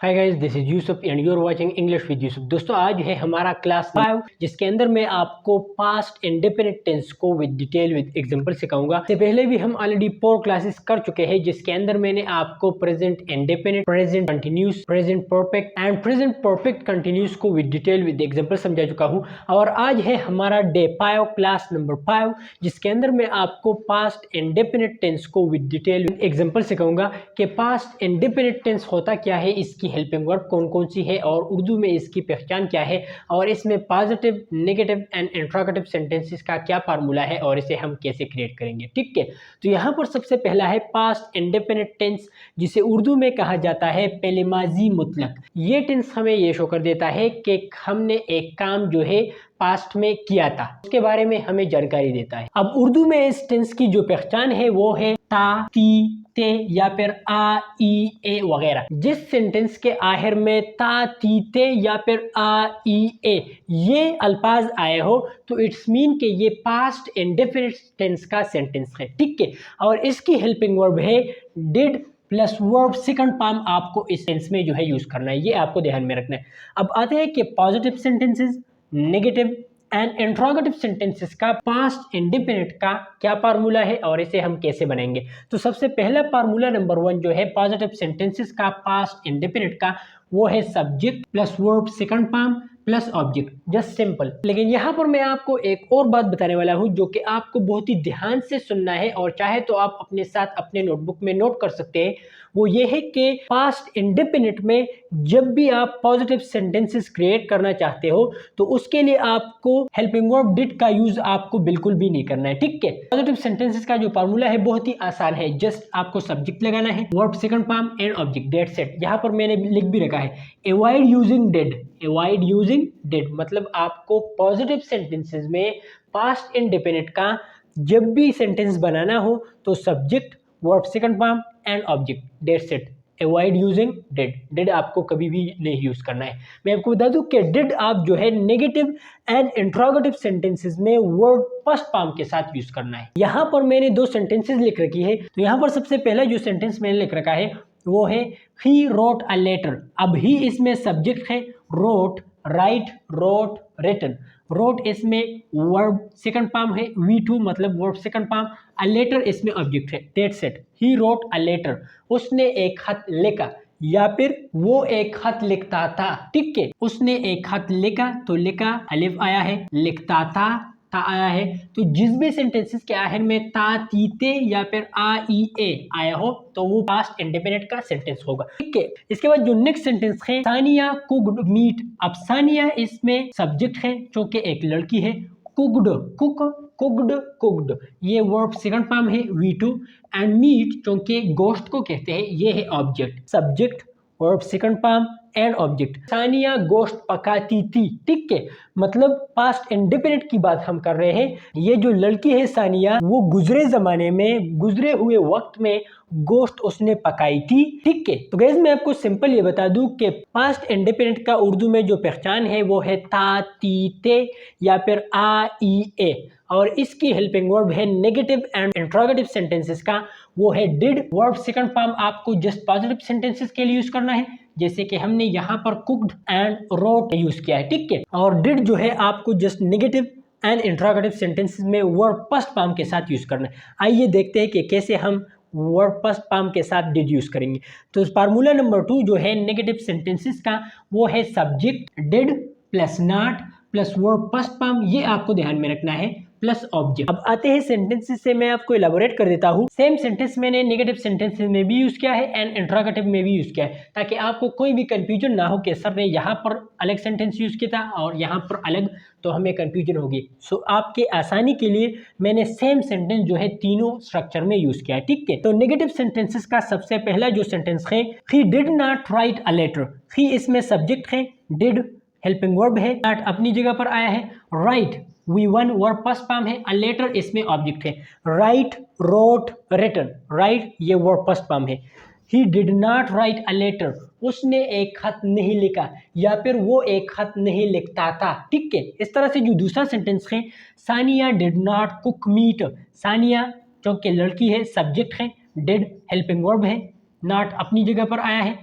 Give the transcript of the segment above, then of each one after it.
Hi guys, this is Yusuf and you are watching English with Yusuf. दोस्तों, आज है हमारा क्लास 5 जिसके अंदर मैं आपको पास्ट इंडेफिनिट टेंस को विद डिटेल विद एग्जांपल सिखाऊंगा। इससे पहले भी हम ऑलरेडी 4 क्लासेस कर चुके हैं जिसके अंदर मैंने आपको present indefinite, present continuous, present perfect and present perfect continuous को विद डिटेल विद एग्जांपल समझा चुका हूं। और आज है हमारा डे 5, क्लास नंबर 5, जिसके अंदर मैं आपको पास्ट इंडेफिनिट टेंस को विद डिटेल विद एग्जांपल सिखाऊंगा कि पास्ट इंडेफिनिट टेंस होता क्या है, इसकी हेल्पिंग वर्ब कौन कौन सी है और उर्दू में इसकी पहचान क्या है, और इसमें positive, negative and interrogative sentences का क्या फार्मूला है और इसे हम कैसे क्रिएट करेंगे। ठीक है, तो यहाँ पर सबसे पहला है पास्ट इंडेफिनिट टेंस, जिसे उर्दू में कहा जाता है पेले माजी मुतलक। ये टेंस हमें ये शो कर देता है कि हमने एक काम जो है पास्ट में किया था, उसके बारे में हमें जानकारी देता है। अब उर्दू में इस टेंस की जो पहचान है वो है ता, ती, ते या फिर आ, ई, ए वगैरह। जिस सेंटेंस के आखिर में ता, ती, ते या फिर आ, ई, ए ये अल्फाज आए हो तो इट्स मीन कि ये पास्ट इंडेफिनिट टेंस का सेंटेंस है। ठीक है, और इसकी हेल्पिंग वर्ब है did plus verb second form आपको इस टेंस में जो है यूज करना है, ये आपको ध्यान में रखना है। अब आते हैं कि positive sentences, negative and interrogative sentences का पास्ट इंडेफिनिट का क्या फार्मूला है और इसे हम कैसे बनाएंगे। तो सबसे पहला फार्मूला नंबर 1 जो है पॉजिटिव सेंटेंसेस का पास्ट इंडेफिनिट का, वो है subject plus verb second form plus object, just simple. लेकिन यहाँ पर मैं आपको एक और बात बताने वाला हूँ जो कि आपको बहुत ही ध्यान से सुनना है, और चाहे तो आप अपने साथ अपने नोटबुक में नोट कर सकते हैं। वो ये है कि पास्ट इंडेफिनिट में जब भी आप पॉजिटिव सेंटेंसेस क्रिएट करना चाहते हो तो उसके लिए आपको हेल्पिंग वर्ब डिड का यूज आपको बिल्कुल भी नहीं करना है। ठीक है, पॉजिटिव सेंटेंसेस का जो फार्मूला है बहुत ही आसान है, जस्ट आपको सब्जेक्ट लगाना है, verb second form and object, that's it. यहाँ पर मैंने लिख भी रखा है avoid using did, avoid using did मतलब आपको पॉजिटिव सेंटेंसेस में पास्ट इंडेफिनिट का जब भी सेंटेंस बनाना हो तो subject, verb second form and object, that's it. Avoid using did, did आपको कभी भी नहीं यूज करना है। मैं आपको बता दूं कि डिड आप जो है नेगेटिव एंड इंट्रोगेटिव सेंटेंसेस में वर्ब फर्स्ट फॉर्म के साथ यूज करना है। यहाँ पर मैंने 2 सेंटेंसेस लिख रखी है, तो यहाँ पर सबसे पहला जो सेंटेंस मैंने लिख रखा है वो है ही रोट अ लेटर। अब ही इसमें सब्जेक्ट है, wrote, write, wrote, written. Wrote इसमें वर्ब सेकंड फॉर्म है, V2 मतलब verb second form, a letter इसमें ऑब्जेक्ट है, that's it. He wrote a letter, उसने एक खत लिखा, या फिर वो एक खत लिखता था। ठीक है, उसने एक खत लिखा तो लिखा अलिफ आया है, लिखता था ता आया है। तो जिस भी सेंटेंसेस के आखिर में ता, ती, ते या फिर आ, ई, ए आया हो तो वो पास्ट इंडेफिनिट का सेंटेंस होगा। ठीक है, इसके बाद जो नेक्स्ट सेंटेंस है सानिया कुक्ड मीट। अब सानिया इसमें सब्जेक्ट है जो कि एक लड़की है, कुक्ड, कुक, कुक्ड, कुक्ड ये वर्ब सेकंड फॉर्म है, V2, एंड मीट जो कि गोश्त को कहते हैं ये है object, subject, verb second form and object. Sania गोश्त पकाती थी। ठीक है, मतलब पास्ट इंडेफिनिट की बात हम कर रहे हैं। ये जो लड़की है सानिया, वो गुजरे जमाने में, गुजरे हुए वक्त में गोश्त उसने पकाई थी। ठीक है, तो गाइस मैं आपको सिंपल ये बता दूं कि पास्ट इंडेफिनिट का उर्दू में जो पहचान है वो है ता, ती, ते या फिर आ, ई, ए, और इसकी हेल्पिंग वर्ब है नेगेटिव एंड इंट्रोगेटिव सेंटेंसेस का, वो है डिड। वर्ब सेकंड फॉर्म आपको जस्ट पॉजिटिव सेंटेंसेस के लिए यूज करना है, जैसे कि हमने यहाँ पर कुक्ड एंड रोट यूज किया है। ठीक है, और डिड जो है आपको just negative and interrogative sentences में वर्ब फर्स्ट फॉर्म के साथ यूज करना है। आइए देखते हैं कि कैसे हम वर्ब फर्स्ट फॉर्म के साथ डिड यूज करेंगे। तो फार्मूला नंबर 2 जो है नेगेटिव सेंटेंसेस का, वो है subject did plus not plus verb first form, ये आपको ध्यान में रखना है, प्लस ऑब्जेक्ट। अब आते हैं सेंटेंसेस से, मैं आपको इलाबोरेट कर देता हूँ। सेम सेंटेंस मैंने नेगेटिव सेंटेंसेस में भी यूज किया है एंड इंट्रोगेटिव में भी यूज किया है, ताकि आपको कोई भी कंफ्यूजन ना हो कि सर ने यहाँ पर अलग सेंटेंस यूज किया था और यहाँ पर अलग, तो हमें कंफ्यूजन होगी। सो आपके आसानी के लिए मैंने सेम सेंटेंस जो है तीनों स्ट्रक्चर में यूज किया है। ठीक है, तो नेगेटिव सेंटेंसेस का सबसे पहला जो सेंटेंस है, he did not write a letter. He इसमें सब्जेक्ट है, डिड हेल्पिंग वर्ब है, नॉट अपनी जगह पर आया है, right V1 verb first form है, अ लेटर इसमें ऑब्जेक्ट है, राइट, रोट, रिटन, राइट ये वर्ब फर्स्ट फॉर्म है। He did not write a letter, उसने एक खत नहीं लिखा या फिर वो एक खत नहीं लिखता था। ठीक है, इस तरह से जो दूसरा सेंटेंस है, Sania did not cook meat, Sania चूंकि लड़की है सब्जेक्ट है, डिड हेल्पिंग वर्ब है, नॉट अपनी जगह पर आया है,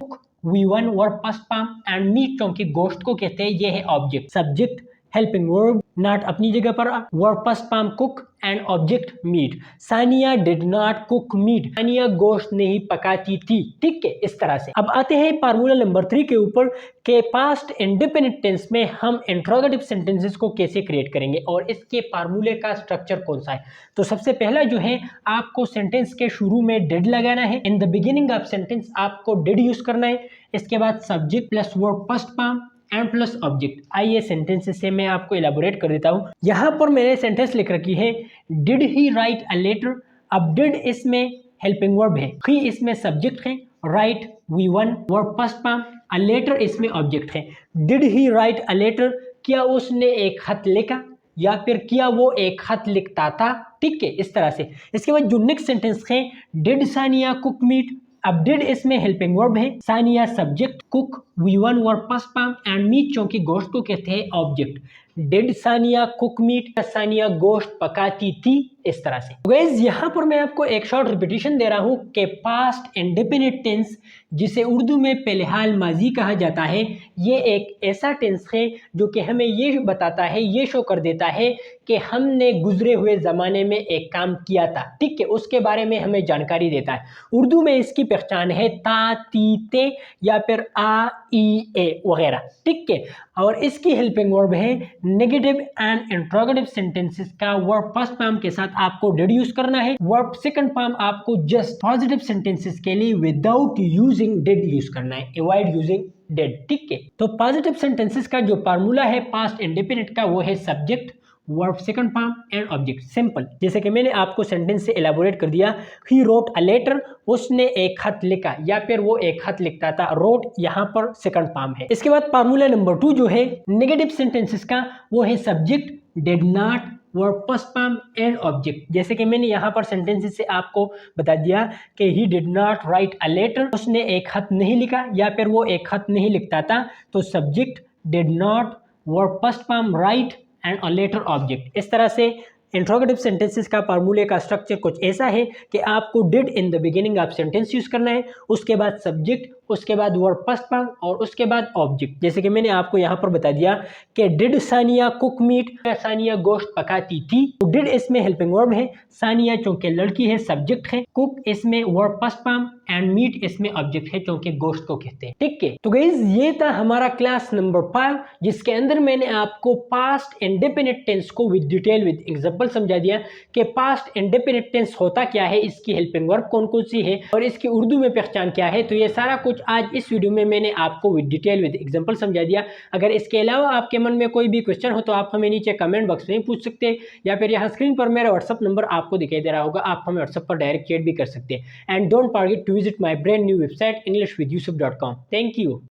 V one verb past form and meat चूंकि गोश्त को कहते हैं, ये है object, subject helping verb, not अपनी जगह पर, verb past form cook and object meat. Sania did not cook meat, Sania गोश्त नहीं पकाती थी। ठीक है, इस तरह से। अब आते हैं फार्मूला नंबर 3 के ऊपर के पास्ट इंडिपेंडेंट टेंस में हम इंट्रोगेटिव सेंटेंसेस को कैसे क्रिएट करेंगे और इसके फार्मूले का स्ट्रक्चर कौन सा है। तो सबसे पहला जो है, आपको सेंटेंस के शुरू में डिड लगाना है, in the beginning of sentence आपको डिड यूज करना है। इसके बाद subject plus verb first form and plus object. आइए सेंटेंस से मैं आपको इलाबोरेट कर देता हूं। यहां पर मैंने सेंटेंस लिख रखी है, did he write a letter. अब डिड इसमें हेल्पिंग वर्ब है, ही इसमें सब्जेक्ट है, write V one verb first form, a letter इसमें ऑब्जेक्ट है। Did he write a letter, क्या उसने एक खत लिखा या फिर क्या वो एक खत लिखता था। ठीक है, इस तरह से। इसके बाद जो नेक्स्ट सेंटेंस है, डिड सानिया कुक मीट। अब डिड इसमें हेल्पिंग वर्ब है, Sania subject, cook V one verb first form and meat चूंकि गोश्त को कहते हैं object. Did Sania cook meat, Sania गोश्त पकाती थी। इस तरह से गाइस, यहाँ पर मैं आपको एक शॉर्ट रिपीटिशन दे रहा हूँ कि पास्ट इंडेफिनिट टेंस, जिसे उर्दू में पेलहाल माजी कहा जाता है, ये एक ऐसा टेंस है जो कि हमें ये बताता है, ये शो कर देता है कि हमने गुजरे हुए ज़माने में एक काम किया था। ठीक है, उसके बारे में हमें जानकारी देता है। उर्दू में इसकी पहचान है ता, ती, ते या फिर आ, ई, ए वगैरह। ठीक है, और इसकी हेल्पिंग वर्ब है नेगेटिव एंड इंट्रोगेटिव सेंटेंसेस का वर्ब फर्स्ट फॉर्म के साथ आपको डिड यूज करना है, वर्ब सेकंड फॉर्म आपको जस्ट पॉजिटिव सेंटेंसेस के लिए विदाउट यूजिंग डिड यूज करना है, अवॉइड यूजिंग डिड। ठीक है, तो पॉजिटिव सेंटेंसेस का जो फार्मूला है पास्ट इंडेफिनिट का, वो है subject, verb second form and object. Simple, जैसे कि मैंने आपको सेंटेंस से एलाबोरेट कर दिया, ही रोट अ लेटर, उसने एक खत लिखा या फिर वो एक खत लिखता था। रोट यहाँ पर सेकंड फॉर्म है। इसके बाद फार्मूला नंबर 2 जो है नेगेटिव सेंटेंसेस का, वो है subject, did not, verb first form and object. जैसे कि मैंने यहाँ पर सेंटेंसेस से आपको बता दिया कि he did not write a letter, उसने एक खत नहीं लिखा या फिर वो एक खत नहीं लिखता था। तो subject did not, verb first form write and a letter object. इस तरह से इंट्रोगेटिव सेंटेंसेस का फार्मूले का स्ट्रक्चर कुछ ऐसा है कि आपको did in the beginning of sentence use करना है, उसके बाद सब्जेक्ट, उसके बाद वर्ब फर्स्ट फॉर्म और उसके बाद ऑब्जेक्ट। जैसे कि मैंने आपको यहाँ पर बता दिया कि did Sania cook meat, Sania गोश्त पकाती थी। तो डिड इसमें हेल्पिंग वर्ब है, सानिया चूंकि लड़की है सब्जेक्ट है, कुक इसमें verb first form and meat इसमें ऑब्जेक्ट है चूंकि गोश्त को कहते हैं। ठीक है, तो गाइस ये था हमारा क्लास नंबर 5, जिसके अंदर मैंने आपको पास्ट इंडेफिनिट टेंस को विद डिटेल विद एग्जांपल समझा दिया कि पास्ट इंडेफिनिट टेंस होता क्या है, इसकी हेल्पिंग वर्ब कौन कौन सी है और इसकी उर्दू में पहचान क्या है। तो ये सारा कुछ आज इस वीडियो में मैंने आपको विद डिटेल विद एग्जांपल समझा दिया। अगर इसके अलावा आपके मन में कोई भी क्वेश्चन हो तो आप हमें नीचे कमेंट बॉक्स में पूछ सकते हैं या फिर यहाँ स्क्रीन पर मेरा व्हाट्सअप नंबर आपको दिखाई दे रहा होगा, आप हमें व्हाट्सअप पर डायरेक्ट चैट भी कर सकते हैं। And don't forget to visit my brand new website englishwithyusuf.com। Thank you.